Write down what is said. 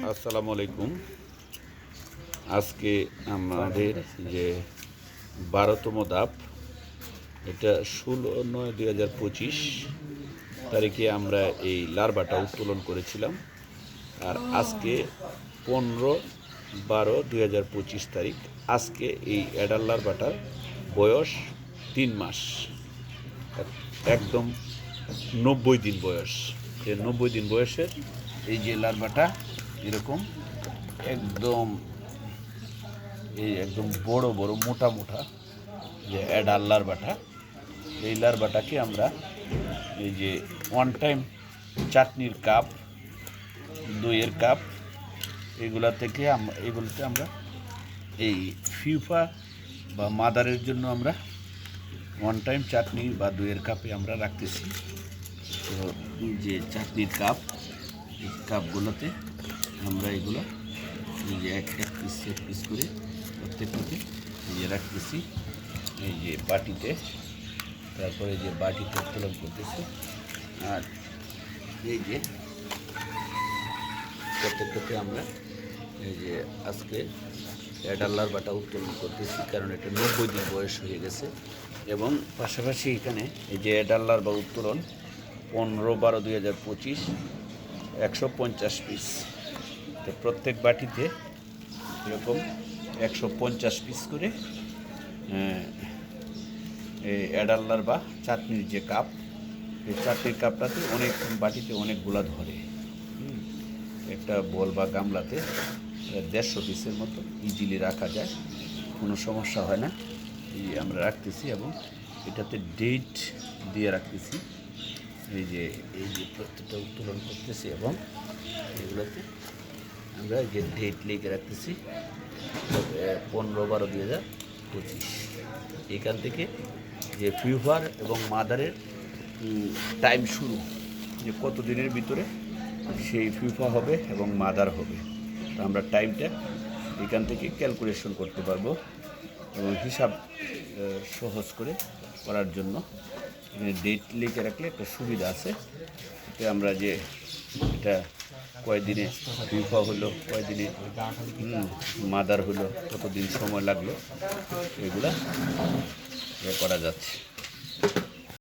আসসালামু আলাইকুম। আজকে আমাদের যে 12তম ধাপ, এটা 16/9/2025 তারিখে আমরা এই লার্ভাটা উত্তোলন করেছিলাম। আর আজকে 15/12/2025 তারিখ। আজকে এই অ্যাডাল্ট লার্ভাটার বয়স 3 মাস, একদম 90 দিন বয়স। এই 90 দিন বয়সের এই যে লার্ভাটা এরকম একদম বড় বড় মোটা মোটা যে অ্যাডাল্ট লার্ভাটা, এই লার্ভাটাকে আমরা এই যে ওয়ান টাইম চাটনির কাপ, দইয়ের কাপ, এগুলোতে আমরা এই ফিউফা বা মাদারের জন্য আমরা ওয়ান টাইম চাটনি বা দইয়ের কাপে আমরা রাখতেছি। তো যে চাটনির কাপ, এই কাপগুলোতে আমরা এগুলো এই যে এক পিস করে প্রত্যেকটাতে এই যে রাখতেছি এই যে বাটিতে, তারপরে যে বাটিতে উত্তোলন করতেছি। আর এই যে প্রত্যেকটাতে আমরা এই যে আজকে অ্যাডাল্ট লার্ভাটা উত্তোলন করতেছি, কারণ এটা 90 দিন বয়স হয়ে গেছে। এবং পাশাপাশি এখানে এই যে অ্যাডাল্ট লার্ভা উত্তোলন 15/12/2025 150 পিস। তো প্রত্যেক বাটিতে এরকম 150 পিস করে এই অ্যাডাল্ট লার্ভা চাটনির যে কাপ, এই চাটনির কাপটাতে বাটিতে অনেকগুলা ধরে। একটা বল বা গামলাতে 150 পিসের মতো ইজিলি রাখা যায়, কোনো সমস্যা হয় না। এই আমরা রাখতেছি এবং এটাতে ডেট দিয়ে রাখতেছি। এই যে প্রত্যেকটা উত্তোলন করতেছি এবং এগুলোতে আমরা যে ডেট লিখে রাখতেছি 15/12/2025। এখান থেকে যে ফিউভার এবং মাদারের টাইম শুরু, যে কত দিনের ভিতরে সেই ফিউফা হবে এবং মাদার হবে, তো আমরা টাইমটা এখান থেকে ক্যালকুলেশন করতে পারবো। এবং হিসাব সহজ করে করার জন্য এখানে ডেট লিখে রাখলে একটা সুবিধা আছে। এতে আমরা যে এটা কয়দিনে ফিউফা হলো, কয়দিনে মাদার হলো, কতদিন সময় লাগলো, এগুলা করা যাচ্ছে।